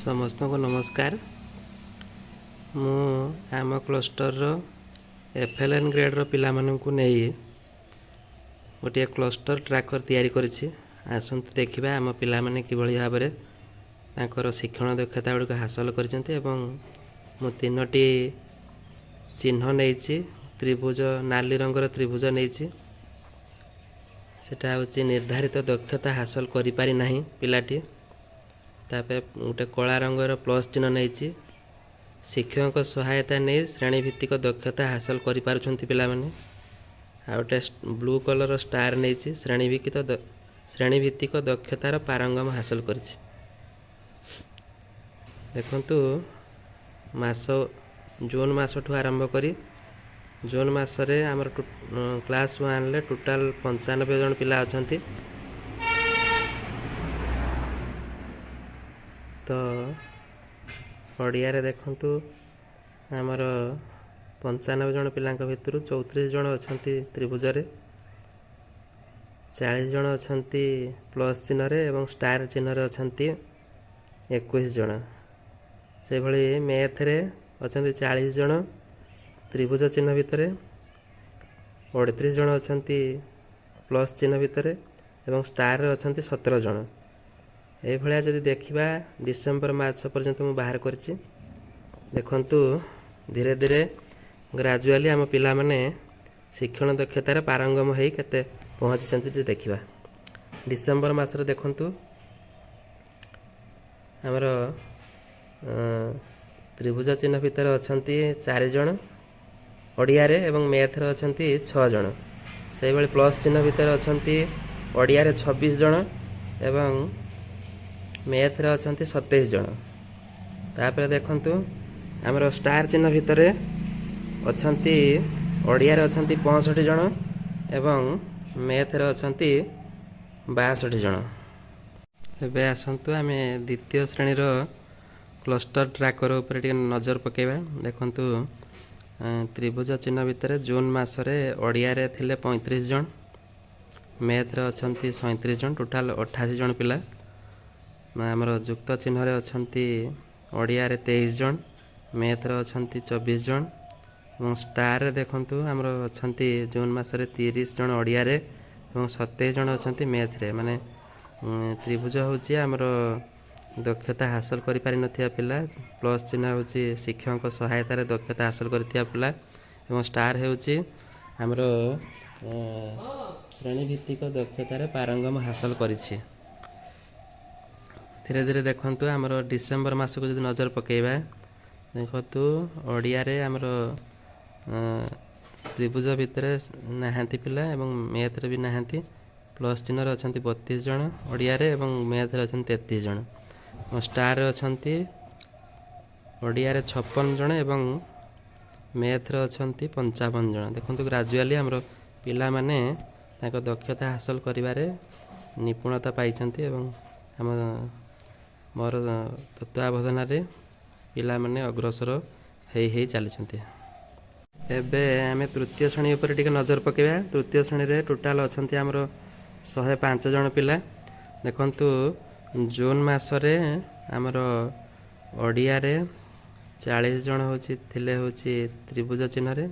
समस्त को नमस्कार। मु आम क्लस्टर FLN ग्रेड्र पिला माननकु नहीं गोटे क्लस्टर ट्राकर तैयारी करिछि। आसंतु देखिबा आम पिला माने किभଳି भाबरे तांकर शिक्षण दक्षता गुड़िक हासिल करिसेंते एवं मु तीनोटी चिन्ह नेइछि। त्रिभुज नाली रंगर त्रिभुज नेइछि। सेटा होछि निर्धारित दक्षता हासिल करि पारि नाही पिलाटी। तापर गोटे कला रंगर प्लस चिन्ह नहीं शिक्षक सहायता नहीं श्रेणी भित्तिक दक्षता हासिल कर पिला माने। आ गोटे ब्लू कलर स्टार नहीं श्रेणी भित्तिक दक्षतार पारंगम हासिल कर देखंतु मास जून मास ठू आरंभ करी जून मासरे आमर क्लास 1 ले टोटाल 95 जन पिला अछंती। तो ओडिया रे देखंतु आमर 95 जन पिला भितर 34 जन अछंती त्रिभुज रे, 40 जन अछंती प्लस चिन्ह रे एवं स्टार चिन्ह रे अछंती 21 जन। से भली मैथ रे अछंती 40 जन त्रिभुज चिन्ह भितर, 38 जन अछंती प्लस चिन्ह भितर एवं स्टार रे अछंती 17 जन। ये भाया जदि देखा डिसेम्बर मार्च पर्यंत मु बाहर करछि। देखंतु धीरे धीरे ग्रेजुअली आम पिला माने शिक्षण दक्षतार पारंगम होई केते पहुँची देखा। डिसेम्बर मास रे देखंतु आमर त्रिभुज चिन्ह भितर अछंती 4 जन ओडिया रे एवं मैथ रे अछंती 6 जन। से भली प्लस चिन्ह भितर अछंती ओडिया रे 26 जन एवं मैथ रे अछंती 27 जन। तापर देखंतु हमर स्टार चिन्ह भितर अछंती ओडिया रे अछंती 65 जन एवं मैथ रे अछंती 62 जन। एबे आसंतु आमे द्वितीय श्रेणी रो क्लस्टर ट्राकर ऊपर टिके नजर पकेबा। देखंतु त्रिभुज चिन्ह भितर जून मासरे ओडिया रे थिले 35 जन, मैथ रे अछंती 37 जन, टोटाल 88 जन पिला। आमर युक्त चिन्ह रे अछंती ओडिया रे 23 जन, मैथ रे अछंती 24 जन एवं स्टार रे देखंतु आमर अछंती जून मासरे 30 जन ओडिया रे एवं 27 जन अछंती मैथ रे। माने त्रिभुज होची आमर दक्षता हासिल करि पारि नथिया पिला, प्लस चिन्ह होची शिक्षक सहायता रे दक्षता हासिल करथिया पिला एवं स्टार होची आमर श्रेणी भित्तिक दक्षता रे पारंगम हासिल करिछि। धीरे धीरे देखंतु आमर डिसेम्बर मास को जदि नजर पकेबा देखंतु ओडिया रे आमर त्रिभुज भितर नाहांती पिला एवं मैथ रे भी नाहांती। प्लस चिन्ह रे अछंती 32 जन ओडिया रे एवं मैथ रे अछंती 33 जन। स्टार रे अछंती ओडिया रे 56 जन एवं मैथ रे अछंती 55 जन। देखंतु ग्रेजुअली आमर पिला माने ताको दक्षता हासिल करिबारे निपुणता पाइछंती एवं हम मोर तत्वावधान पिला माने अग्रसर हेई चली। एबे आमे तृतीय श्रेणी ऊपर टिके नजर पकेबा। तृतीय श्रेणी रे टोटाल अछंती हमर 105 जन पिला। देखंतु जून मासरे हमर ओडिया रे 40 जन होची थिले होची त्रिभुज चिन्ह रे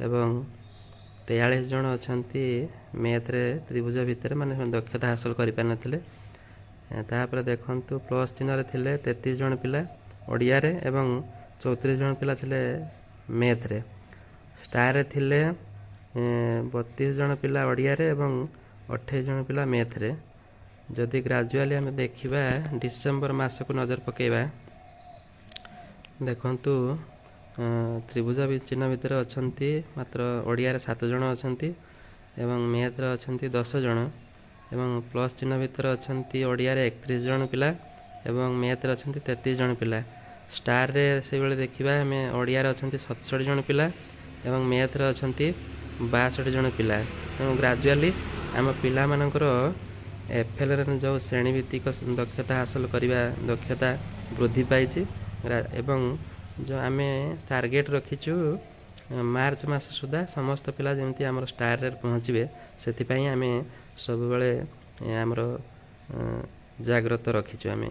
एवं 43 जन अछंती मैथ रे त्रिभुज भितर माने दक्षता हासिल करि पार नथिले। तापर देखंतु प्लस चिन्ह रे थिले 33 जन पिला ओडिया रे एवं 34 जन पिला थिले मैथ रे। स्टार रे थिले 32 जन पिला ओडिया रे एवं 28 जन पिला मैथ रे। जदि ग्रेजुअली हमें देखिबा डिसेम्बर मास को नजर पकेबा देखंतु त्रिभुज चिन्ह भितर अछंती मात्र ओडिया रे 7 जन अछंती एवं मैथ रे अछंती 10 जन एवं प्लस चिन्ह भितर अछंती ओडिया रे 31 जन पिला एवं मैथ रे अछंती 33 जन पिला। स्टार रे से बेले देखिबा हमें ओडिया रे अछंती 67 जन पिला एवं मैथ रे अछंती 62 जन पिला। तेणु ग्रेजुअली आम पिला मानकर FLN जो श्रेणी भित्तिक दक्षता हासिल करिबा दक्षता वृद्धि पाइछि एवं जो आमे टार्गेट रखिछु मार्च मास सुधा समस्त पिला जेमती आमर स्टार रे पहुँचे से आमे सब बेले आमर जाग्रत रखिछु आमे।